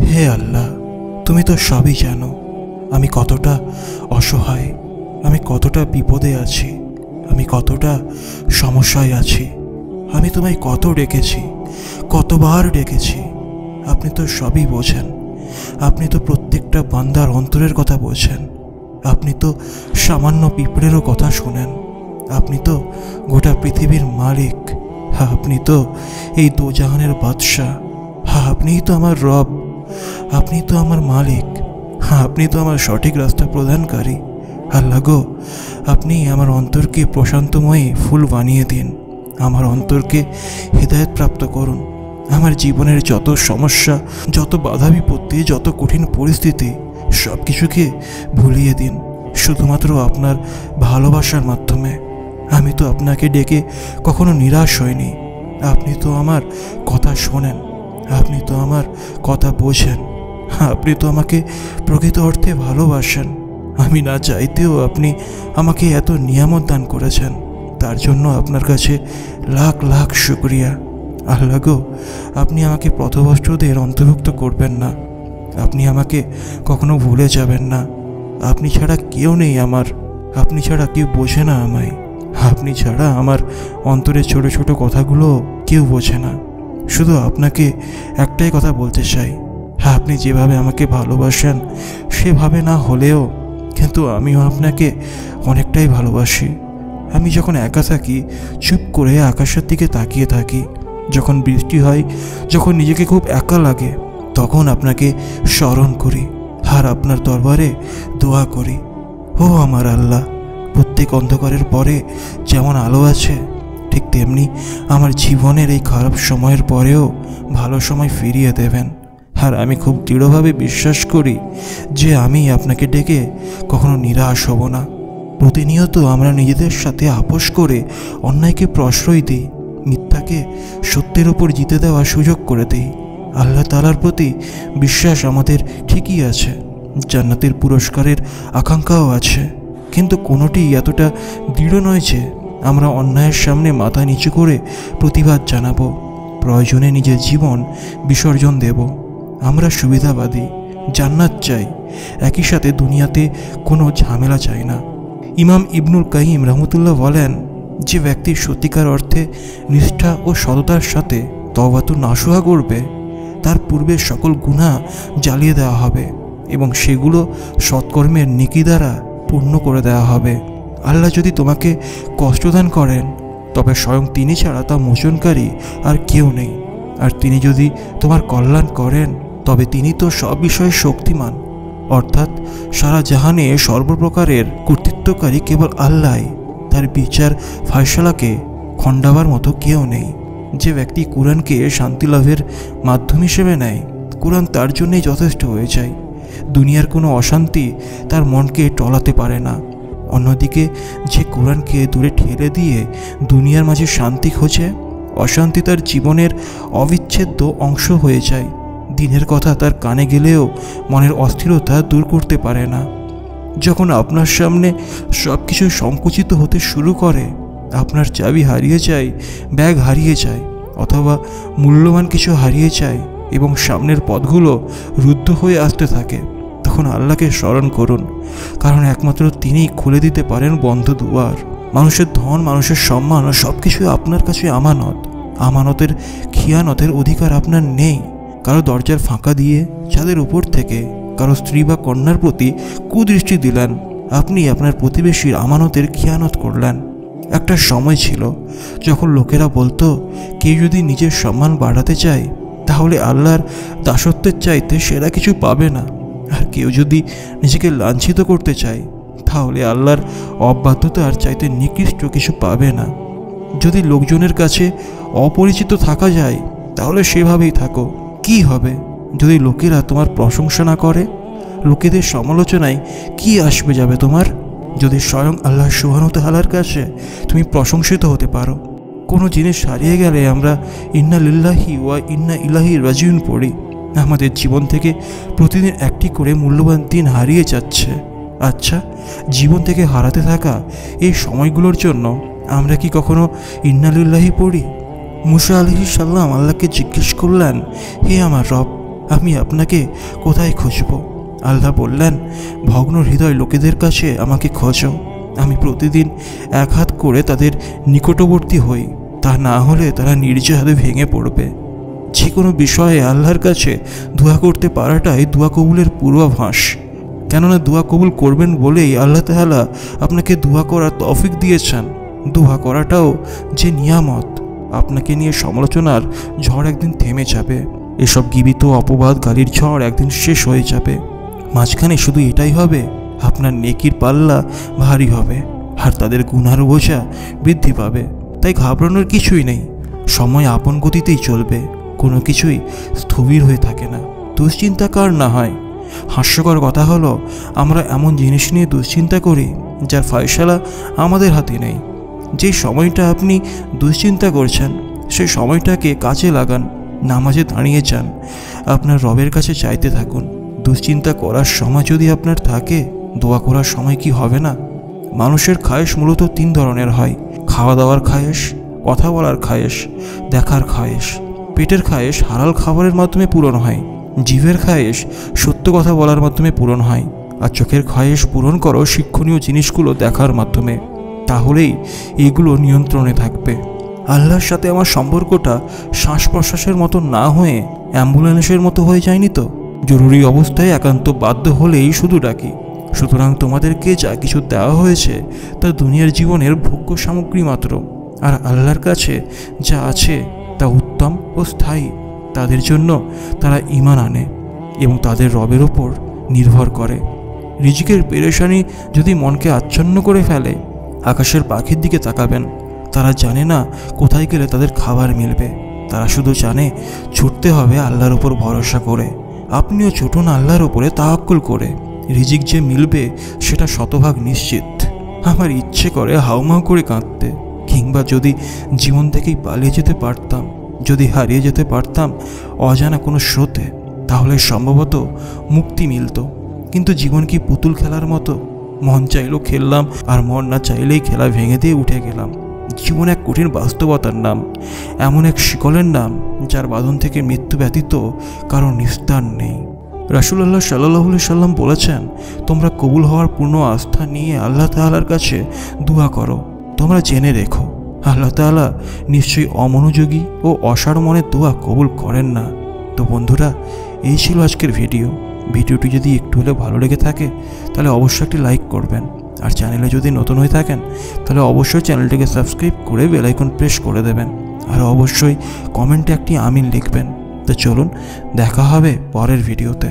হে আল্লাহ, তুমি তো সবই জানো আমি কতটা অসহায়, আমি কতটা বিপদে আছি, আমি কতটা সমস্যায় আছি। আমি তোমায় কত ডেকেছি, কতবার ডেকেছি। আপনি তো সবই বোঝেন, আপনি তো প্রত্যেকটা বান্দার অন্তরের কথা বোঝেন। আপনি তো সামান্য পিঁপড়েরও কথা শোনেন। আপনি তো গোটা পৃথিবীর মালিক। আপনি তো এই দোজাহানের বাদশাহ। আপনিই তো আমার রব, আপনি তো আমার মালিক, আপনি তো আমার সঠিক রাস্তা প্রদানকারী। আল্লাহ গো, আপনি আমার অন্তরকে প্রশান্তময়ী ফুল বানিয়ে দিন। আমার অন্তরকে হেদায়েত প্রাপ্ত করুন। আমার জীবনের যত সমস্যা, যত বাধা বিপত্তি, যত কঠিন পরিস্থিতি, সব কিছুকে ভুলিয়ে দিন শুধুমাত্র আপনার ভালোবাসার মাধ্যমে। আমি তো আপনাকে ডেকে কখনো নিরাশ হইনি। আপনি তো আমার কথা শোনেন, আপনি তো আমার কথা বোঝেন, আপনি তো আমাকে প্রকৃত অর্থে ভালোবাসেন। আমি না চাইতেও আপনি আমাকে এত নিয়ামত দান করেছেন, তার জন্য আপনার কাছে লাখ লাখ শুকরিয়া। আল্লাহ গো, আপনি আমাকে পথভ্রষ্টদের অন্তর্ভুক্ত করবেন না। আপনি আমাকে কখনো ভুলে যাবেন না। আপনি ছাড়া কেউ নেই আমার, আপনি ছাড়া কেউ বোঝে না আমায়, আপনি ছাড়া আমার অন্তরের ছোট ছোট কথাগুলো কেউ বোঝে না। শুধু আপনাকে একটাই কথা বলতে চাই, আপনি যেভাবে আমাকে ভালোবাসেন সেভাবে না হলেও কিন্তু আমিও আপনাকে অনেকটাই ভালোবাসি। আমি যখন একা থাকি চুপ করে আকাশের দিকে তাকিয়ে থাকি, যখন বৃষ্টি হয়, যখন নিজেকে খুব একা লাগে, তখন আপনাকে স্মরণ করি আর আপনার দরবারে দোয়া করি। ও আমার আল্লাহ, প্রত্যেক অন্ধকারের পরে যেমন আলো আছে, ঠিক তেমনি আমার জীবনের এই খারাপ সময়ের পরেও ভালো সময় ফিরিয়ে দেবেন। আর আমি খুব দৃঢ়ভাবে বিশ্বাস করি যে আমি আপনাকে ডেকে কখনো নিরাশ হব না। প্রতিনিয়ত আমরা নিজেদের সাথে আপোষ করে অন্যায়কে প্রশ্রয় দিই, মিথ্যাকে সত্যের ওপর জিতে দেওয়ার সুযোগ করে দিই। আল্লাহ তাআলার প্রতি বিশ্বাস আমাদের ঠিকই আছে, জান্নাতের পুরস্কারের আকাঙ্ক্ষাও আছে, কিন্তু কোনোটি এতটা দৃঢ় নয় যে আমরা অন্যায়ের সামনে মাথা নিচু করে প্রতিবাদ জানাবো, প্রয়োজনে নিজের জীবন বিসর্জন দেব। আমরা সুবিধাবাদী, জান্নাত চাই, একই সাথে দুনিয়াতে কোনো ঝামেলা চাই না। ইমাম ইবনুল কাইয়িম রহমতুল্লাহ বলেন, যে ব্যক্তি সত্যিকার অর্থে নিষ্ঠা ও সততার সাথে তওবাতু নাসুহা করবে, তার পূর্বের সকল গুনাহ জ্বালিয়ে দেওয়া হবে এবং সেগুলো সৎকর্মের নেকি দ্বারা পূর্ণ করে দেওয়া হবে। আল্লাহ যদি তোমাকে কষ্টদান করেন, তবে স্বয়ং তিনি ছাড়া তা মোচনকারী আর কেউ নেই। আর তিনি যদি তোমার কল্যাণ করেন, তবে তিনি তো সব বিষয়ে শক্তিমান, অর্থাৎ সারা জাহানে সর্বপ্রকারের কর্তৃত্বকারী কেবল আল্লাহ। তার বিচার ফয়সালাকে খণ্ডাবার মতো কেউ নেই। যে ব্যক্তি কোরআনকে শান্তি লাভের মাধ্যম হিসেবে নেয়, কোরআন তার জন্যই যথেষ্ট হয়ে যায়। দুনিয়ার কোনো অশান্তি তার মনকে টলাতে পারে না। অন্যদিকে যে কোরআনকে দূরে ঠেলে দিয়ে দুনিয়ার মাঝে শান্তি খোঁজে, অশান্তি তার জীবনের অবিচ্ছেদ্য অংশ হয়ে যায়। দিনের কথা তার কানে গেলেও মনের অস্থিরতা দূর করতে পারে না। যখন আপনার সামনে সব কিছু সংকুচিত হতে শুরু করে, আপনার চাবি হারিয়ে যায়, ব্যাগ হারিয়ে যায়, অথবা মূল্যবান কিছু হারিয়ে যায় এবং সামনের পথগুলো রুদ্ধ হয়ে আসতে থাকে, তখন আল্লাহকে স্মরণ করুন, কারণ একমাত্র তিনিই খুলে দিতে পারেন বন্ধ দুয়ার। মানুষের ধন, মানুষের সম্মান সব কিছুই আপনার কাছে আমানত। আমানতের খিয়ানতের অধিকার আপনার নেই। কারো দরজার ফাঁকা দিয়ে ছাদের উপর থেকে কারো স্ত্রী বা কন্যার প্রতি কুদৃষ্টি দিলেন, আপনি আপনার প্রতিবেশীর আমানতের খিয়ানত করলেন। একটা সময় ছিল যখন লোকেরা বলতো, কেউ যদি নিজের সম্মান বাড়াতে চায়, তাহলে আল্লাহর দাসত্বের চাইতে সেরা কিছু পাবে না। আর কেউ যদি নিজেকে লাঞ্ছিত করতে চায়, তাহলে আল্লাহর অবাধ্যতার চাইতে নিকৃষ্ট কিছু পাবে না। যদি লোকজনের কাছে অপরিচিত থাকা যায়, তাহলে সেভাবেই থাকো। কি হবে যদি লোকেরা তোমার প্রশংসা না করে? লোকেদের সমালোচনায় কি আসবে যাবে তোমার? যদি স্বয়ং আল্লাহ সুবহানাহু ওয়া তাআলার কাছে তুমি প্রশংসিত হতে পারো। কোনো জিনিস হারিয়ে গেলে আমরা ইন্না লিল্লাহি ওয়া ইন্না ইলাইহি রাজিউন পড়ি। আমাদের জীবন থেকে প্রতিদিন একটি করে মূল্যবান দিন হারিয়ে যাচ্ছে। আচ্ছা, জীবন থেকে হারাতে থাকা এই সময়গুলোর জন্য আমরা কি কখনো ইন্না লিল্লাহি পড়ি? মুসা আলাইহিস সালাম আল্লাহকে জিজ্ঞেস করলেন, হে আমার রব, আমি আপনাকে কোথায় খুঁজব? আল্লাহ বললেন, ভগ্ন হৃদয় লোকেদের কাছে আমাকে খোঁজো। আমি প্রতিদিন এক হাত করে তাদের নিকটবর্তী হই, তা না হলে তারা নির্জনে ভেঙে পড়বে। যে কোনো বিষয়ে আল্লাহর কাছে দোয়া করতে পারাটাই দোয়া কবুলের পূর্বাভাস। কেননা দোয়া কবুল করবেন বলেই আল্লাহ তাআলা আপনাকে দোয়া করার তৌফিক দিয়েছেন। দোয়া করাটাও যে নিয়ামত। আপনাকে নিয়ে সমালোচনার ঝড় একদিন থেমে যাবে, এসব গীবিত অপবাদ গালির ঝড় একদিন শেষ হয়ে যাবে। মাঝখানে শুধু এটাই হবে, আপনার নেকির পাল্লা ভারী হবে আর তাদের গুনার বোঝা বৃদ্ধি পাবে। তাই ঘাবড়ানোর কিছুই নেই, সময় আপন গতিতেই চলবে, কোনো কিছুই স্থবির হয়ে থাকে না। দুশ্চিন্তা কার না হয়? হাস্যকর কথা হলো, আমরা এমন জিনিস নিয়ে দুশ্চিন্তা করি যার ফয়সালা আমাদের হাতে নেই। যে সময়টা আপনি দুশ্চিন্তা করছেন সেই সময়টাকে কাজে লাগান, নামাজে দাঁড়িয়ে যান, আপনার রবের কাছে চাইতে থাকুন। দুশ্চিন্তা করার সময় যদি আপনার থাকে, দোয়া করার সময় কি হবে না? মানুষের খায়েশ মূলত 3 ধরনের হয়: খাওয়া দাওয়ার খায়েশ, কথা বলার খায়েশ, দেখার খায়েশ। পেটের খায়েশ হালাল খাবারের মাধ্যমে পূরণ হয়, জিভের খায়েশ সত্য কথা বলার মাধ্যমে পূরণ হয়, আর চোখের খায়েশ পূরণ করো শিক্ষণীয় জিনিসগুলো দেখার মাধ্যমে। তাহলেই এগুলো নিয়ন্ত্রণে থাকবে। আল্লাহর সাথে আমার সম্পর্কটা শ্বাস প্রশ্বাসের মতো না হয়ে অ্যাম্বুলেন্সের মতো হয়ে যায়নি তো? জরুরি অবস্থায় একান্ত বাধ্য হলেই শুধু ডাকি। সুতরাং তোমাদেরকে যা কিছু দেওয়া হয়েছে তা দুনিয়ার জীবনের ভোগ্য সামগ্রী মাত্র, আর আল্লাহর কাছে যা আছে তা উত্তম ও স্থায়ী। তাদের জন্য তারা ঈমান আনে এবং তাদের রবের ওপর নির্ভর করে। রিজিকের পেরেশানি যদি মনকে আচ্ছন্ন করে ফেলে, আকাশের পাখির দিকে তাকাবেন। তারা জানে না কোথায় গেলে তাদের খাবার মিলবে, তারা শুধু জানে ছুটতে হবে আল্লাহর ওপর ভরসা করে। আপনিও ছুটুন আল্লাহর ওপরে তাওয়াক্কুল করে। রিজিক যে মিলবে সেটা শতভাগ নিশ্চিত। আমার ইচ্ছে করে হাউমাউ করে কাঁদতে, কিংবা যদি জীবন থেকেই পালিয়ে যেতে পারতাম, যদি হারিয়ে যেতে পারতাম অজানা কোনো স্রোতে, তাহলে সম্ভবত মুক্তি মিলত। কিন্তু জীবন কি পুতুল খেলার মতো? মন চাইলেও খেললাম, আর মন না চাইলেই খেলা ভেঙে দিয়ে উঠে গেলাম। জীবন এক কঠিন বাস্তবতার নাম, এমন এক শিকলের নাম যার বাঁধন থেকে মৃত্যু ব্যতীত কারো নিস্তার নেই। রাসূলুল্লাহ সাল্লাল্লাহু আলাইহি সাল্লাম বলেছেন, তোমরা কবুল হওয়ার পূর্ণ আস্থা নিয়ে আল্লাহ তাআলার কাছে দোয়া করো। তোমরা জেনে রেখো, আল্লাহ তাআলা নিশ্চয়ই অমনোযোগী ও অসাড় মনের দোয়া কবুল করেন না। তো বন্ধুরা, এই ছিল আজকের ভিডিওটি যদি একটু হলে ভালো লেগে থাকে তাহলে অবশ্যই একটি লাইক করবেন, আর চ্যানেলে যদি নতুন হয়ে থাকেন তাহলে অবশ্যই চ্যানেলটিকে সাবস্ক্রাইব করে বেল আইকন প্রেস করে দেবেন, আর অবশ্যই কমেন্টে একটি আমিন লিখবেন। তো চলুন দেখা হবে পরের ভিডিওতে।